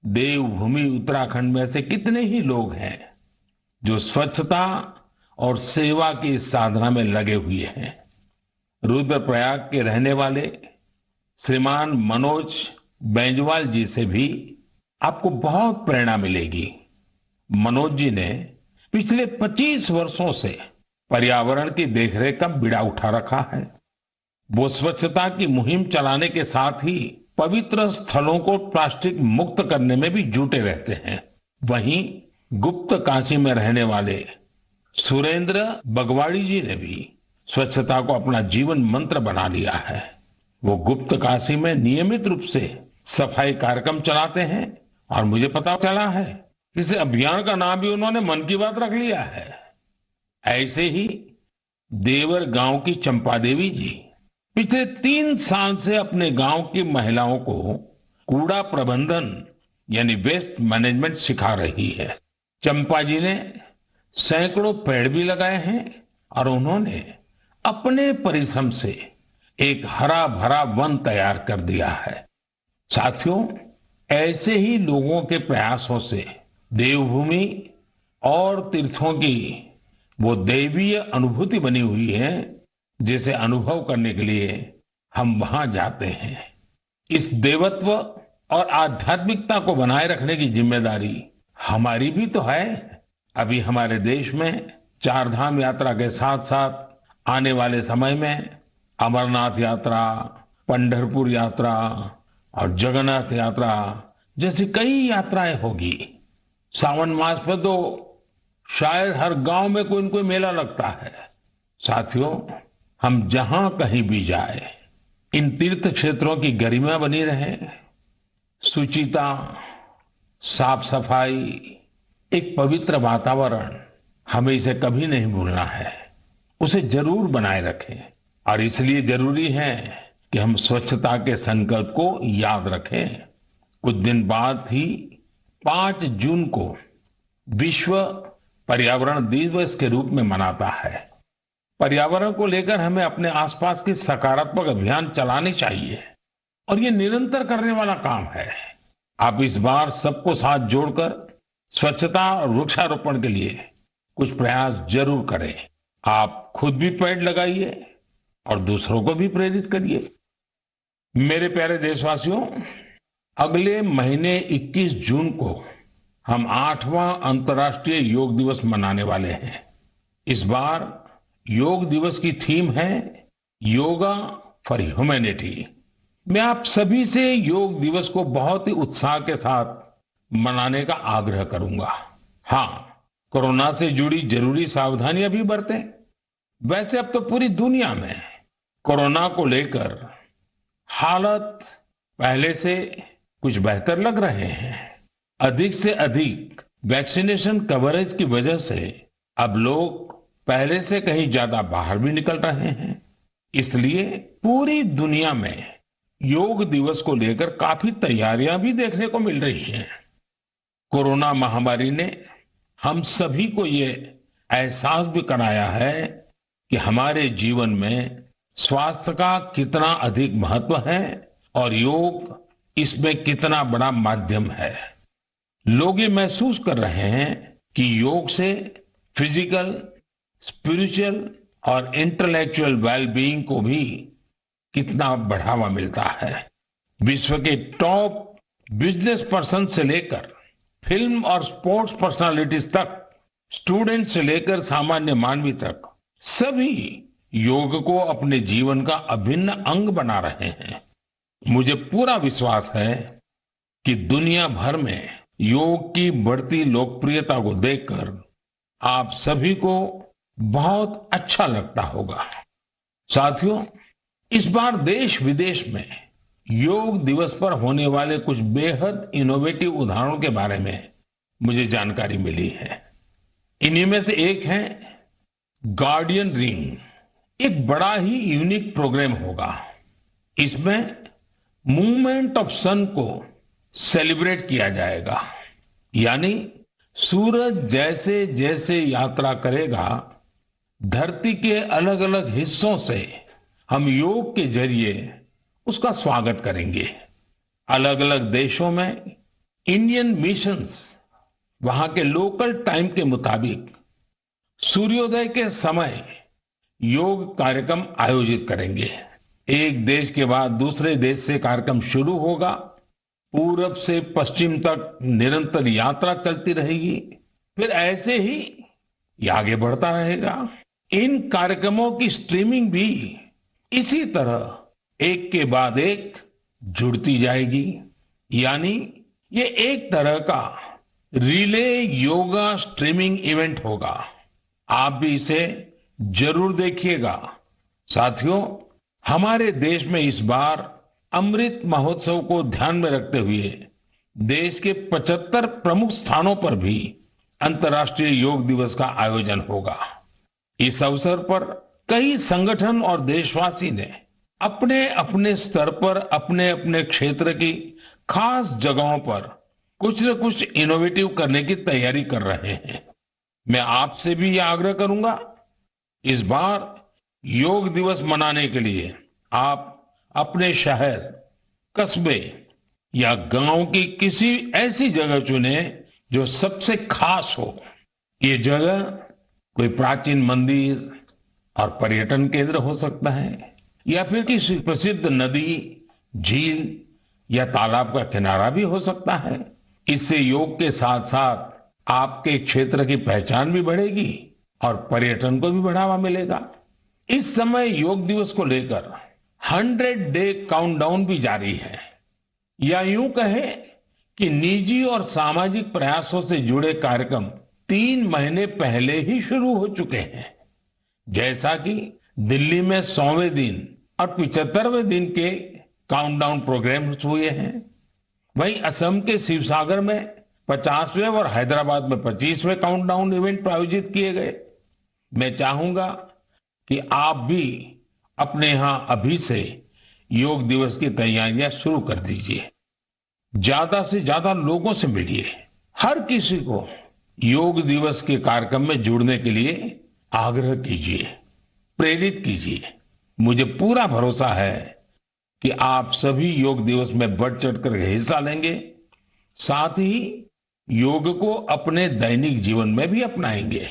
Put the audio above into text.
देवभूमि उत्तराखंड में ऐसे कितने ही लोग हैं जो स्वच्छता और सेवा की इस साधना में लगे हुए हैं। रुद्रप्रयाग के रहने वाले श्रीमान मनोज बेंजवाल जी से भी आपको बहुत प्रेरणा मिलेगी। मनोज जी ने पिछले 25 वर्षों से पर्यावरण की देखरेख का बीड़ा उठा रखा है। वो स्वच्छता की मुहिम चलाने के साथ ही पवित्र स्थलों को प्लास्टिक मुक्त करने में भी जुटे रहते हैं। वहीं गुप्त काशी में रहने वाले सुरेंद्र बगवाड़ी जी ने भी स्वच्छता को अपना जीवन मंत्र बना लिया है। वो गुप्त काशी में नियमित रूप से सफाई कार्यक्रम चलाते हैं और मुझे पता चला है इस अभियान का नाम भी उन्होंने मन की बात रख लिया है। ऐसे ही देवर गांव की चंपा देवी जी पिछले 3 साल से अपने गांव की महिलाओं को कूड़ा प्रबंधन यानी वेस्ट मैनेजमेंट सिखा रही है। चंपा जी ने सैकड़ों पेड़ भी लगाए हैं और उन्होंने अपने परिश्रम से एक हरा भरा वन तैयार कर दिया है। साथियों, ऐसे ही लोगों के प्रयासों से देवभूमि और तीर्थों की वो दैवीय अनुभूति बनी हुई है जिसे अनुभव करने के लिए हम वहां जाते हैं। इस देवत्व और आध्यात्मिकता को बनाए रखने की जिम्मेदारी हमारी भी तो है। अभी हमारे देश में 4 धाम यात्रा के साथ साथ आने वाले समय में अमरनाथ यात्रा, पंढरपुर यात्रा और जगन्नाथ यात्रा जैसी कई यात्राएं होगी। सावन मास में तो शायद हर गांव में कोई न कोई मेला लगता है। साथियों, हम जहां कहीं भी जाए इन तीर्थ क्षेत्रों की गरिमा बनी रहे। सुचिता, साफ सफाई, एक पवित्र वातावरण, हमें इसे कभी नहीं भूलना है। उसे जरूर बनाए रखें और इसलिए जरूरी है कि हम स्वच्छता के संकल्प को याद रखें। कुछ दिन बाद ही 5 जून को विश्व पर्यावरण दिवस के रूप में मनाता है। पर्यावरण को लेकर हमें अपने आसपास की सकारात्मक अभियान चलाने चाहिए और ये निरंतर करने वाला काम है। आप इस बार सबको साथ जोड़कर स्वच्छता और वृक्षारोपण के लिए कुछ प्रयास जरूर करें। आप खुद भी पेड़ लगाइए और दूसरों को भी प्रेरित करिए। मेरे प्यारे देशवासियों, अगले महीने 21 जून को हम 8वां अंतर्राष्ट्रीय योग दिवस मनाने वाले हैं। इस बार योग दिवस की थीम है योगा फॉर ह्यूमैनिटी। मैं आप सभी से योग दिवस को बहुत ही उत्साह के साथ मनाने का आग्रह करूंगा। हाँ, कोरोना से जुड़ी जरूरी सावधानियां भी बरतें। वैसे अब तो पूरी दुनिया में कोरोना को लेकर हालत पहले से कुछ बेहतर लग रहे हैं। अधिक से अधिक वैक्सीनेशन कवरेज की वजह से अब लोग पहले से कहीं ज्यादा बाहर भी निकल रहे हैं। इसलिए पूरी दुनिया में योग दिवस को लेकर काफी तैयारियां भी देखने को मिल रही हैं। कोरोना महामारी ने हम सभी को ये एहसास भी कराया है कि हमारे जीवन में स्वास्थ्य का कितना अधिक महत्व है और योग इसमें कितना बड़ा माध्यम है। लोग ये महसूस कर रहे हैं कि योग से फिजिकल, स्पिरिचुअल और इंटेलेक्चुअल वेलबीइंग को भी कितना बढ़ावा मिलता है। विश्व के टॉप बिजनेस पर्सन से लेकर फिल्म और स्पोर्ट्स पर्सनालिटीज तक, स्टूडेंट से लेकर सामान्य मानवी तक, सभी योग को अपने जीवन का अभिन्न अंग बना रहे हैं। मुझे पूरा विश्वास है कि दुनिया भर में योग की बढ़ती लोकप्रियता को देखकर आप सभी को बहुत अच्छा लगता होगा। साथियों, इस बार देश विदेश में योग दिवस पर होने वाले कुछ बेहद इनोवेटिव उदाहरणों के बारे में मुझे जानकारी मिली है। इन्हीं में से एक है गार्डियन रिंग। एक बड़ा ही यूनिक प्रोग्राम होगा। इसमें मूवमेंट ऑफ सन को सेलिब्रेट किया जाएगा, यानी सूरज जैसे जैसे यात्रा करेगा, धरती के अलग अलग हिस्सों से हम योग के जरिए उसका स्वागत करेंगे। अलग अलग देशों में इंडियन मिशंस वहां के लोकल टाइम के मुताबिक सूर्योदय के समय योग कार्यक्रम आयोजित करेंगे। एक देश के बाद दूसरे देश से कार्यक्रम शुरू होगा। पूरब से पश्चिम तक निरंतर यात्रा चलती रहेगी। फिर ऐसे ही ये आगे बढ़ता रहेगा। इन कार्यक्रमों की स्ट्रीमिंग भी इसी तरह एक के बाद एक जुड़ती जाएगी। यानी ये एक तरह का रिले योगा स्ट्रीमिंग इवेंट होगा। आप भी इसे जरूर देखिएगा। साथियों, हमारे देश में इस बार अमृत महोत्सव को ध्यान में रखते हुए देश के 75 प्रमुख स्थानों पर भी अंतर्राष्ट्रीय योग दिवस का आयोजन होगा। इस अवसर पर कई संगठन और देशवासी ने अपने अपने स्तर पर अपने अपने क्षेत्र की खास जगहों पर कुछ न कुछ इनोवेटिव करने की तैयारी कर रहे हैं। मैं आपसे भी यह आग्रह करूंगा, इस बार योग दिवस मनाने के लिए आप अपने शहर, कस्बे या गांव की किसी ऐसी जगह चुने जो सबसे खास हो। ये जगह कोई प्राचीन मंदिर और पर्यटन केंद्र हो सकता है, या फिर किसी प्रसिद्ध नदी, झील या तालाब का किनारा भी हो सकता है। इससे योग के साथ साथ आपके क्षेत्र की पहचान भी बढ़ेगी और पर्यटन को भी बढ़ावा मिलेगा। इस समय योग दिवस को लेकर 100 डे काउंटडाउन भी जारी है। या यूं कहें कि निजी और सामाजिक प्रयासों से जुड़े कार्यक्रम 3 महीने पहले ही शुरू हो चुके हैं। जैसा कि दिल्ली में 100वें दिन और 75वें दिन के काउंटडाउन प्रोग्राम्स हुए हैं, वहीं असम के शिवसागर में 50वें और हैदराबाद में 25वें काउंटडाउन इवेंट आयोजित किए गए। मैं चाहूंगा कि आप भी अपने यहां अभी से योग दिवस की तैयारियां शुरू कर दीजिए। ज्यादा से ज्यादा लोगों से मिलिए। हर किसी को योग दिवस के कार्यक्रम में जुड़ने के लिए आग्रह कीजिए, प्रेरित कीजिए। मुझे पूरा भरोसा है कि आप सभी योग दिवस में बढ़ चढ़कर हिस्सा लेंगे, साथ ही योग को अपने दैनिक जीवन में भी अपनाएंगे।